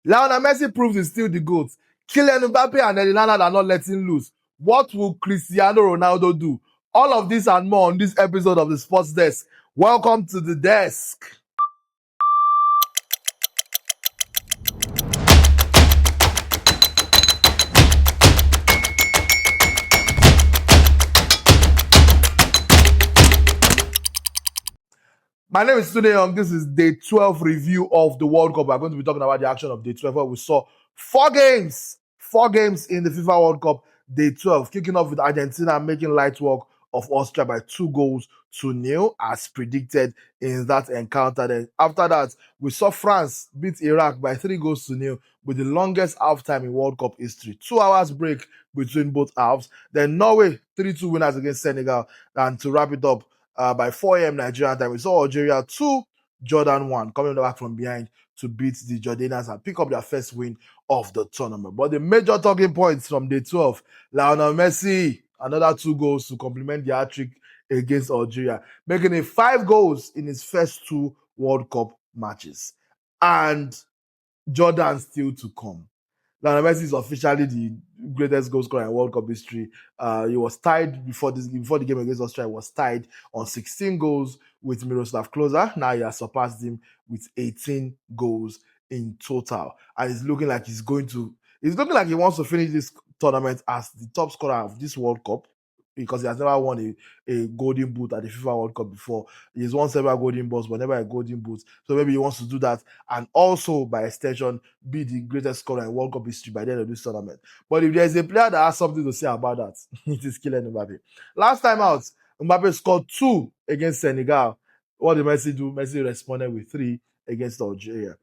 Lionel Messi proves he's still the GOAT. Kylian Mbappe and Lionel are not letting loose. What will Cristiano Ronaldo do? All of this and more on this episode of the Sports Desk. Welcome to the desk. My name is Tunde. This is day 12 review of the World Cup. We're going to be talking about the action of day 12 where we saw four games in the FIFA World Cup day 12, kicking off with Argentina making light work of Austria by 2-0 as predicted in that encounter. Then after that, we saw France beat Iraq by 3-0 with the longest halftime in World Cup history. 2 hours break between both halves. Then Norway 3-2 winners against Senegal. And to wrap it up, by 4 a.m. Nigerian time, we saw Algeria 2, Jordan 1, coming back from behind to beat the Jordanians and pick up their first win of the tournament. But the major talking points from day 12, Lionel Messi, another 2 goals to complement the hat-trick against Algeria, making it 5 goals in his first 2 World Cup matches. And Jordan still to come. Lionel Messi is officially the greatest goal scorer in World Cup history. He was tied before the game against Austria. He was tied on 16 goals with Miroslav Klose. Now he has surpassed him with 18 goals in total, and it's looking like he wants to finish this tournament as the top scorer of this World Cup, because he has never won a golden boot at the FIFA World Cup before. He's won several golden balls, but never a golden boot. So maybe he wants to do that and also, by extension, be the greatest scorer in World Cup history by the end of this tournament. But if there's a player that has something to say about that, it is Kylian Mbappe. Last time out, Mbappe scored 2 against Senegal. What did Messi do? Messi responded with 3 against Algeria.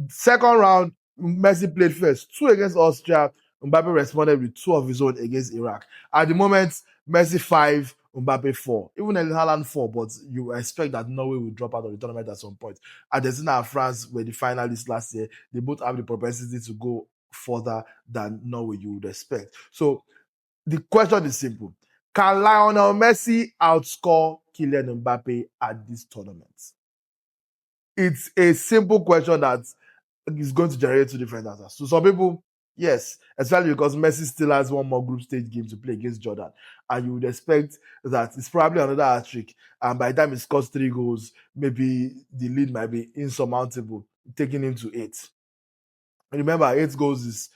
Second round, Messi played first, 2 against Austria. Mbappe responded with 2 of his own against Iraq. At the moment, Messi 5, Mbappe 4. Even Erling Haaland 4, but you expect that Norway will drop out of the tournament at some point. Argentina and France were the finalists last year. They both have the propensity to go further than Norway, you would expect. So the question is simple. Can Lionel Messi outscore Kylian Mbappe at this tournament? It's a simple question that is going to generate 2 different answers. So some people, yes, especially because Messi still has 1 more group stage game to play against Jordan. And you would expect that it's probably another hat-trick. And by the time he scores 3 goals, maybe the lead might be insurmountable, taking him to 8. Remember, 8 goals is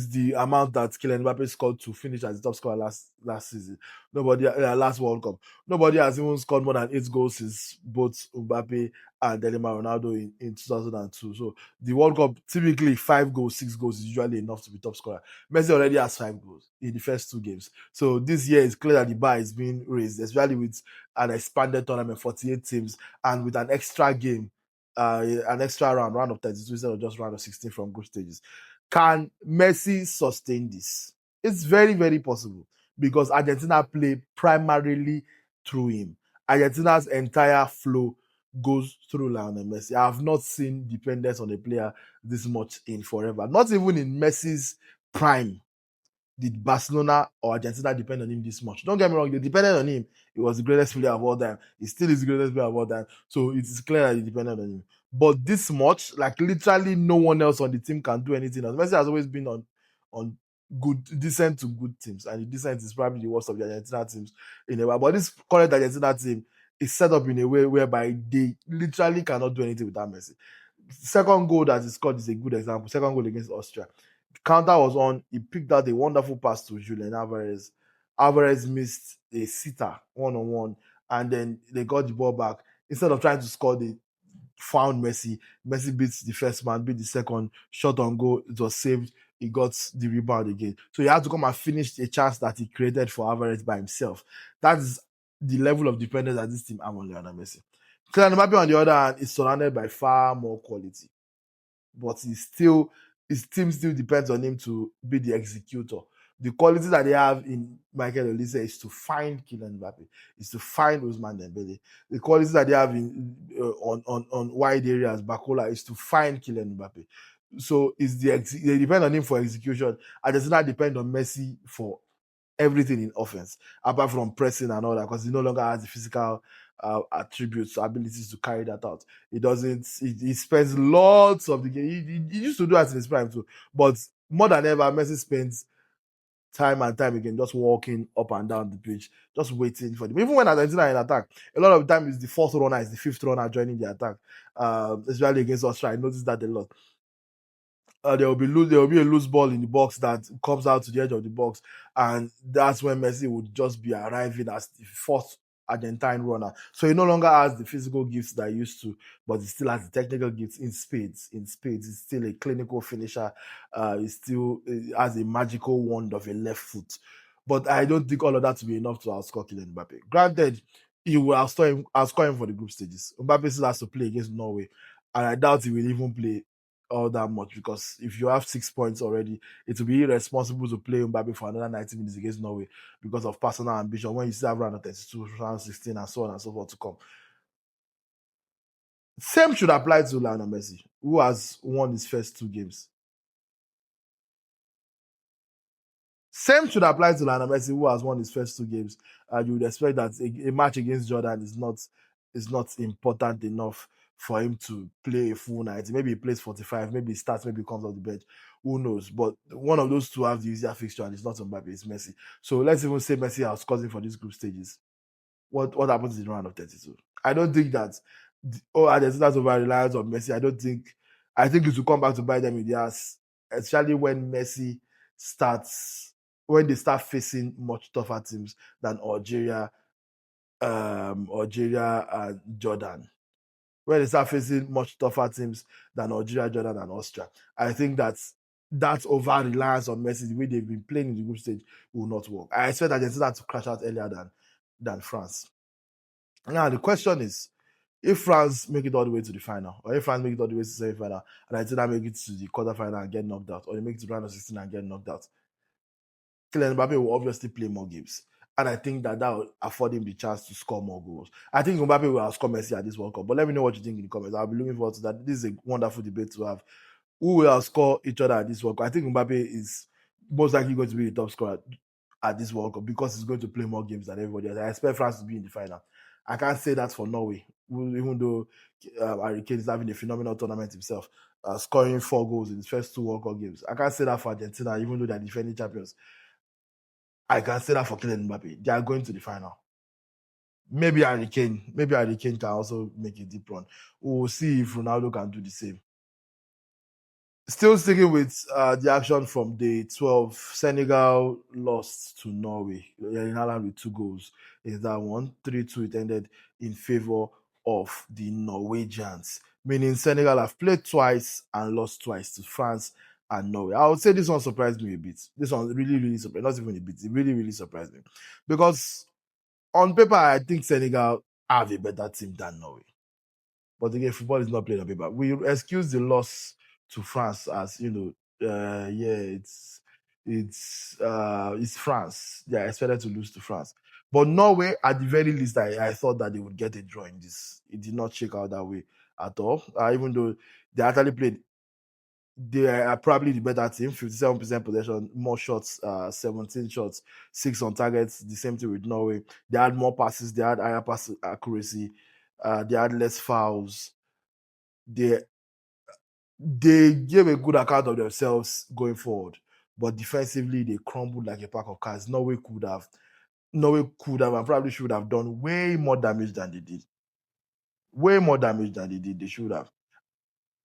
the amount that Kylian Mbappe scored to finish as the top scorer last season. Last World Cup. Nobody has even scored more than 8 goals since both Mbappe and Ronaldo in 2002. So the World Cup, typically 5 goals, 6 goals is usually enough to be top scorer. Messi already has 5 goals in the first 2 games. So this year it's clear that the bar is being raised, especially with an expanded tournament, 48 teams, and with an extra game, an extra round of 32 instead of just round of 16 from group stages. Can Messi sustain this? It's very, very possible because Argentina play primarily through him. Argentina's entire flow goes through Lionel Messi. I have not seen dependence on a player this much in forever. Not even in Messi's prime did Barcelona or Argentina depend on him this much. Don't get me wrong, they depended on him. He was the greatest player of all time. He still is the greatest player of all time. So it is clear that they depended on him. But this much, like literally no one else on the team can do anything else. Messi has always been on decent to good teams. And the decent is probably the worst of the Argentina teams in a while. But this current Argentina team is set up in a way whereby they literally cannot do anything without Messi. Second goal that he scored is a good example. Second goal against Austria. Counter was on. He picked out a wonderful pass to Julian Alvarez. Alvarez missed a sitter 1-on-1, and then they got the ball back. Instead of trying to score, they found Messi. Messi beats the first man, beat the second, shot on goal. It was saved. He got the rebound again. So he had to come and finish a chance that he created for Alvarez by himself. That is the level of dependence that this team have on Lionel Messi. Kylian Mbappe, on the other hand, is surrounded by far more quality. But his team still depends on him to be the executor. The quality that they have in Michael Olise is to find Kylian Mbappe, is to find Ousmane Dembele. The quality that they have on wide areas, Bakola, is to find Kylian Mbappe. So they depend on him for execution. Argentina depend on Messi for everything in offense, apart from pressing and all that, because he no longer has the physical attributes, abilities to carry that out. He doesn't. He spends lots of the game. He used to do that in his prime too, but more than ever, Messi spends time and time again just walking up and down the pitch, just waiting for them. Even when Argentina are in attack, a lot of the time it's the fourth runner, it's the fifth runner joining the attack. Especially against Austria, I noticed that a lot. There will be a loose ball in the box that comes out to the edge of the box, and that's when Messi would just be arriving as the fourth Argentine runner. So he no longer has the physical gifts that he used to, but he still has the technical gifts in spades. In spades, he's still a clinical finisher. He still has a magical wand of a left foot. But I don't think all of that will be enough to outscore Kylian Mbappe. Granted, he will outscore him for the group stages. Mbappe still has to play against Norway, and I doubt he will even play all that much, because if you have 6 points already, it will be irresponsible to play Mbappe for another 90 minutes against Norway because of personal ambition when you still have round 32, round 16, and so on and so forth to come. Same should apply to Lionel Messi, who has won his first 2 games. Same should apply to Lionel Messi, who has won his first 2 games. You would expect that a match against Jordan is not important enough for him to play a full 90. Maybe he plays 45, maybe he starts, maybe he comes off the bench. Who knows? But one of those two have the easier fixture, and it's not Mbappe, it's Messi. So let's even say Messi has causing for these group stages. What happens in the round of 32? I don't think that Argentina's over reliance on Messi. I think it will come back to bite them in the ass, especially when they start facing much tougher teams than Algeria and Jordan. When they start facing much tougher teams than Algeria, Jordan, and Austria, I think that over reliance on Messi, the way they've been playing in the group stage, will not work. I expect Argentina to crash out earlier than France. Now the question is, if France make it all the way to the final, or if France make it all the way to the semi-final, and Argentina make it to the quarterfinal and get knocked out, or they make it to round of 16 and get knocked out, Kylian Mbappe will obviously play more games. And I think that will afford him the chance to score more goals. I think Mbappe will outscore Messi at this World Cup. But let me know what you think in the comments. I'll be looking forward to that. This is a wonderful debate to have. Who will outscore each other at this World Cup? I think Mbappe is most likely going to be the top scorer at this World Cup because he's going to play more games than everybody else. I expect France to be in the final. I can't say that for Norway, even though Harry Kane is having a phenomenal tournament himself, scoring 4 goals in his first 2 World Cup games. I can't say that for Argentina, even though they're defending champions. I can say that for Kylian Mbappe. They are going to the final. Maybe Harry Kane can also make a deep run. We'll see if Ronaldo can do the same. Still sticking with the action from day 12, Senegal lost to Norway. Lionel with 2 goals in that one. 3-2 it ended in favor of the Norwegians, meaning Senegal have played twice and lost twice to France and Norway. I would say this one surprised me a bit. This one really, really surprised. Not even a bit. It really, really surprised me. Because on paper, I think Senegal have a better team than Norway. But again, football is not played on paper. We excuse the loss to France as, it's France. They are expected to lose to France. But Norway, at the very least, I thought that they would get a draw in this. It did not shake out that way at all. Even though they actually played, they are probably the better team. 57% possession, more shots, 17 shots, 6 on targets. The same thing with Norway. They had more passes. They had higher pass accuracy. They had less fouls. They gave a good account of themselves going forward, but defensively they crumbled like a pack of cards. Norway could have, and probably should have done way more damage than they did. Way more damage than they did. They should have.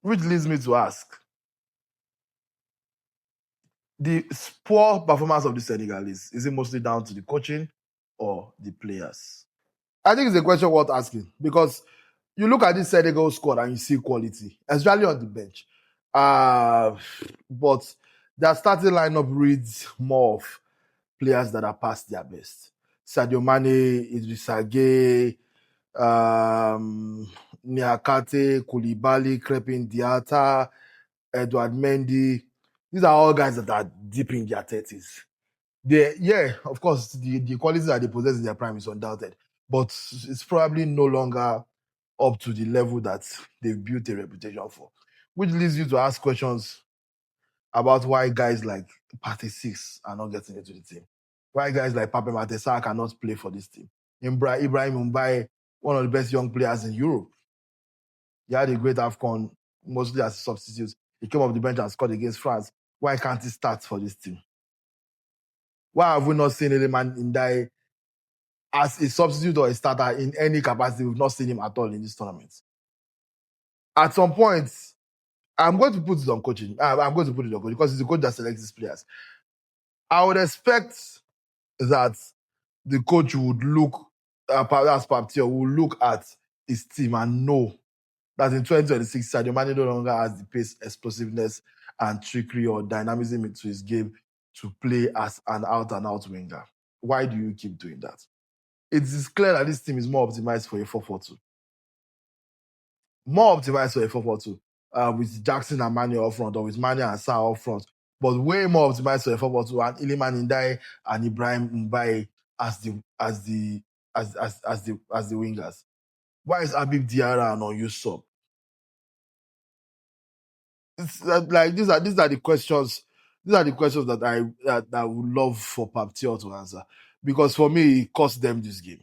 Which leads me to ask: the poor performance of the Senegalese, is it mostly down to the coaching or the players? I think it's a question worth asking, because you look at this Senegal squad and you see quality, especially on the bench. But their starting lineup reads more of players that are past their best. Sadio Mane, Idrissa Gueye, Niakate, Koulibaly, Crepin Diata, Edouard Mendy. These are all guys that are deep in their 30s. Of course, the qualities that they possess in their prime is undoubted, but it's probably no longer up to the level that they've built a reputation for, which leads you to ask questions about why guys like Partey 6 are not getting into the team. Why guys like Pape Matessa cannot play for this team. Ibrahim Mbaye one of the best young players in Europe. He had a great AFCON, mostly as a substitute. He came off the bench and scored against France. Why can't he start for this team? Why have we not seen Eleman Ndai as a substitute or a starter in any capacity? We've not seen him at all in this tournament. At some point, I'm going to put it on coaching. I'm going to put it on coaching because it's the coach that selects his players. I would expect that the coach would look, perhaps Paptier will look at his team and know that in 2026, Sadio Mane no longer has the pace, explosiveness, and trickery or dynamism into his game to play as an out-and-out winger. Why do you keep doing that? It is clear that this team is more optimized for a 4-4-2. More optimized for a 4-4-2 with Jackson and Mane up front, or with Mane and Sarr up front, but way more optimized for a 4-4-2 and Iliman Ndai and Ibrahim Mbaye as the wingers. Why is Habib Diarra an unused sub? It's like these are the questions. These are the questions that I would love for Paptier to answer, because for me it cost them this game.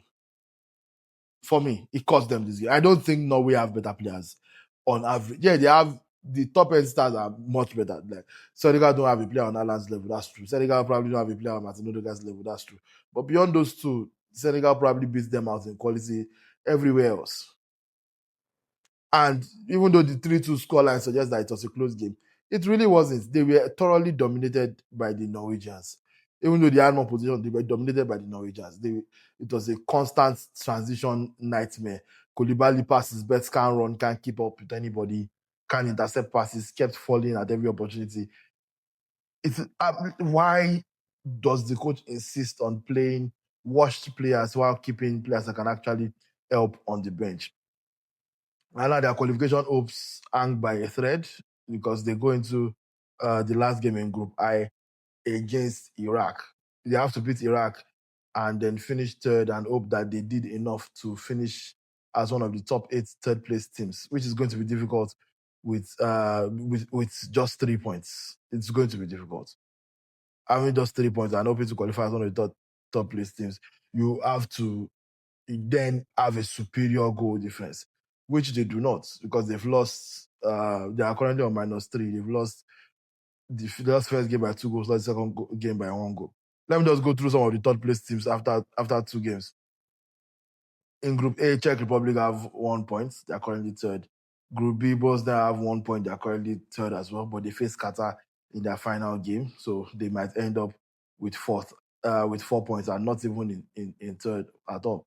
For me, it cost them this game. I don't think Norway have better players on average. Yeah, they have the top end stars are much better. Like Senegal don't have a player on Alan's level. That's true. Senegal probably don't have a player on Martin Odegaard's level. That's true. But beyond those two, Senegal probably beats them out in quality everywhere else. And even though the 3-2 scoreline suggests that it was a close game, it really wasn't. They were thoroughly dominated by the Norwegians. Even though they had more position, they were dominated by the Norwegians. It was a constant transition nightmare. Koulibaly passes, Betts can't run, can't keep up with anybody, can't intercept passes, kept falling at every opportunity. Why does the coach insist on playing washed players while keeping players that can actually help on the bench? And now their qualification hopes hang by a thread because they go into the last game in Group I against Iraq. They have to beat Iraq and then finish third and hope that they did enough to finish as one of the top 8 third place teams, which is going to be difficult with just 3 points. It's going to be difficult. Having just 3 points and hoping to qualify as one of the top place teams, you have to then have a superior goal difference, which they do not, because they've lost. They are currently on -3. They've lost the first game by 2 goals, lost the second game by 1 goal. Let me just go through some of the third place teams after 2 games. In Group A, Czech Republic have 1 point. They are currently third. Group B, Bosnia have 1 point. They are currently third as well, but they face Qatar in their final game, so they might end up with fourth, with 4 points, and not even in third at all.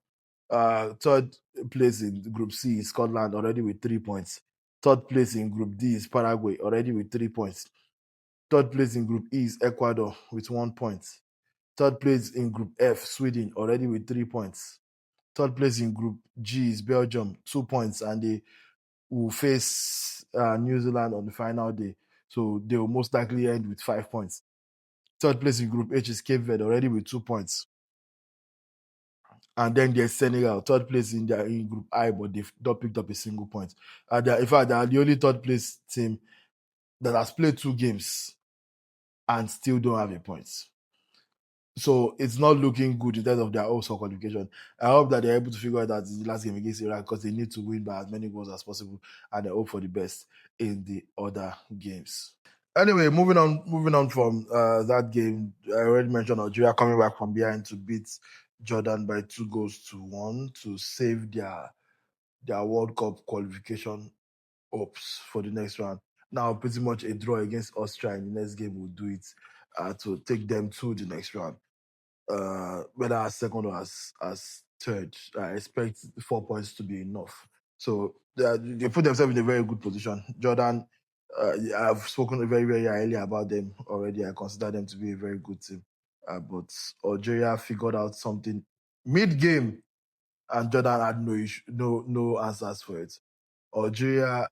Third place in Group C is Scotland, already with 3 points. Third place in Group D is Paraguay, already with 3 points. Third place in Group E is Ecuador with 1 point. Third place in Group F, Sweden, already with 3 points. Third place in Group G is Belgium, 2 points, and they will face New Zealand on the final day. So they will most likely end with 5 points. Third place in Group H is Cape Verde, already with 2 points. And then there's Senegal, third place in Group I, but they've not picked up a single point. In fact, they are the only third place team that has played 2 games and still don't have a point. So it's not looking good in terms of their outscore qualification. I hope that they're able to figure out that in the last game against Iraq, because they need to win by as many goals as possible, and they hope for the best in the other games. Anyway, moving on from that game, I already mentioned Algeria coming back from behind to beat Jordan by 2-1 to save their World Cup qualification hopes for the next round. Now, pretty much a draw against Austria in the next game will do it to take them to the next round. Whether as second or as third, I expect 4 points to be enough. So they put themselves in a very good position. Jordan, I've spoken very, very highly about them already. I consider them to be a very good team. But Algeria figured out something mid-game, and Jordan had no answers for it. Algeria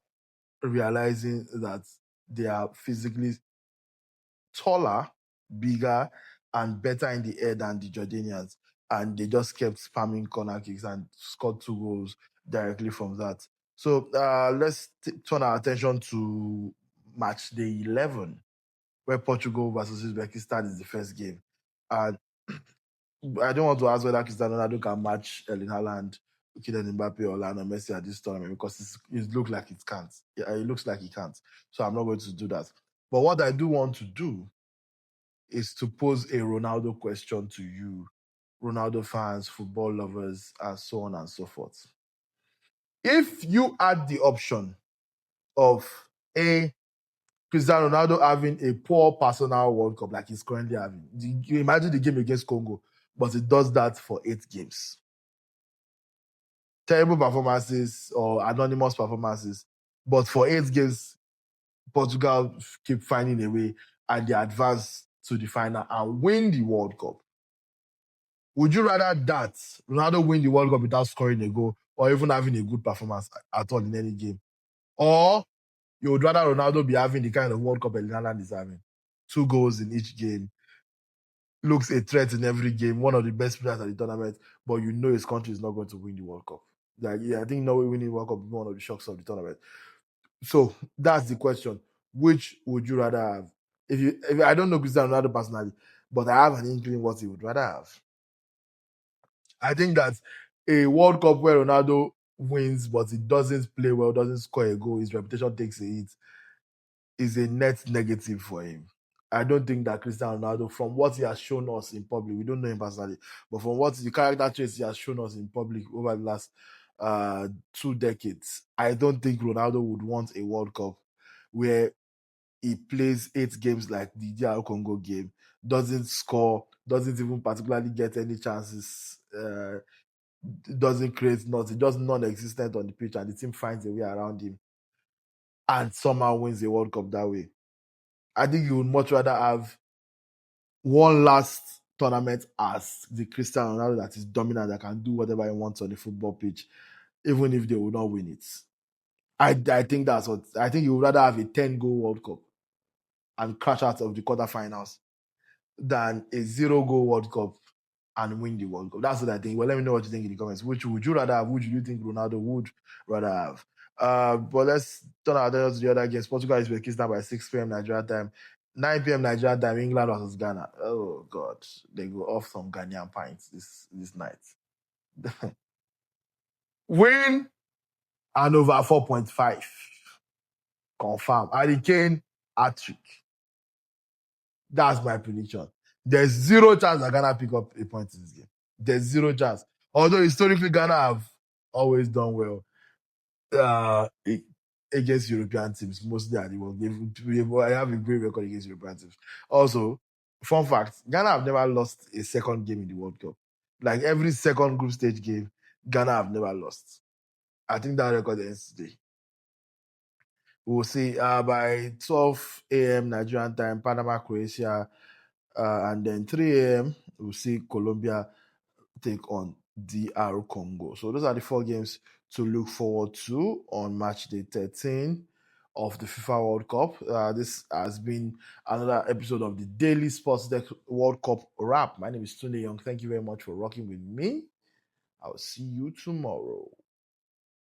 realizing that they are physically taller, bigger, and better in the air than the Jordanians. And they just kept spamming corner kicks and scored 2 goals directly from that. So let's turn our attention to match day 11, where Portugal versus Uzbekistan is the first game. And I don't want to ask whether Cristiano Ronaldo can match Erling Haaland Kylian Mbappe or Lionel Messi at this tournament because it looks like it can't. Yeah, it looks like he can't. So I'm not going to do that. But what I do want to do is to pose a Ronaldo question to you, Ronaldo fans, football lovers, and so on and so forth. If you had the option of a Cristiano Ronaldo having a poor personal World Cup like he's currently having, you imagine the game against Congo, but it does that for 8 games. Terrible performances or anonymous performances, but for 8 games, Portugal keep finding a way and they advance to the final and win the World Cup. Would you rather that Ronaldo win the World Cup without scoring a goal or even having a good performance at all in any game? Or you would rather Ronaldo be having the kind of World Cup Haaland is having? 2 goals in each game, looks a threat in every game, one of the best players at the tournament, but you know his country is not going to win the World Cup. Like, yeah, I think Norway winning World Cup will be one of the shocks of the tournament. So that's the question. Which would you rather have? If I don't know Cristiano Ronaldo personally, but I have an inkling what he would rather have. I think that a World Cup where Ronaldo wins, but he doesn't play well, doesn't score a goal, his reputation takes a hit, is a net negative for him. I don't think that Cristiano Ronaldo, from what he has shown us in public, we don't know him personally, but from what the character traits he has shown us in public over the last 2 decades, I don't think Ronaldo would want a World Cup where he plays 8 games like the DR Congo game, doesn't score, doesn't even particularly get any chances, doesn't create nothing, just non-existent on the pitch, and the team finds a way around him and somehow wins the World Cup that way. I think you would much rather have one last tournament as the Cristiano Ronaldo that is dominant, that can do whatever he wants on the football pitch, even if they will not win it. I think that's what I think. You would rather have a 10-goal World Cup and crash out of the quarterfinals than a 0-goal World Cup and win the World Cup. That's what I think. Well, let me know what you think in the comments. Which would you rather have? Which do you think Ronaldo would rather have? But let's turn our attention to the other games. Portugal is Uzbekistan by 6 p.m. Nigeria time. 9 p.m. Nigeria time, England versus Ghana. Oh, God. They go off some Ghanaian pints this night. Win and over 4.5. Confirm. Harry Kane, hat-trick. That's my prediction. There's 0 chance that Ghana pick up a point in this game. There's 0 chance. Although historically Ghana have always done well against European teams, mostly at the World. I have a great record against European teams. Also, fun fact, Ghana have never lost a second game in the World Cup. Like every second group stage game, Ghana have never lost. I think that record ends today. We'll see by 12 a.m. Nigerian time, Panama, Croatia, and then 3 a.m. we'll see Colombia take on DR Congo. So those are the 4 games to look forward to on match day 13 of the FIFA World Cup. This has been another episode of the Daily Sports Deck World Cup Wrap. My name is Tunde Young. Thank you very much for rocking with me. I'll see you tomorrow.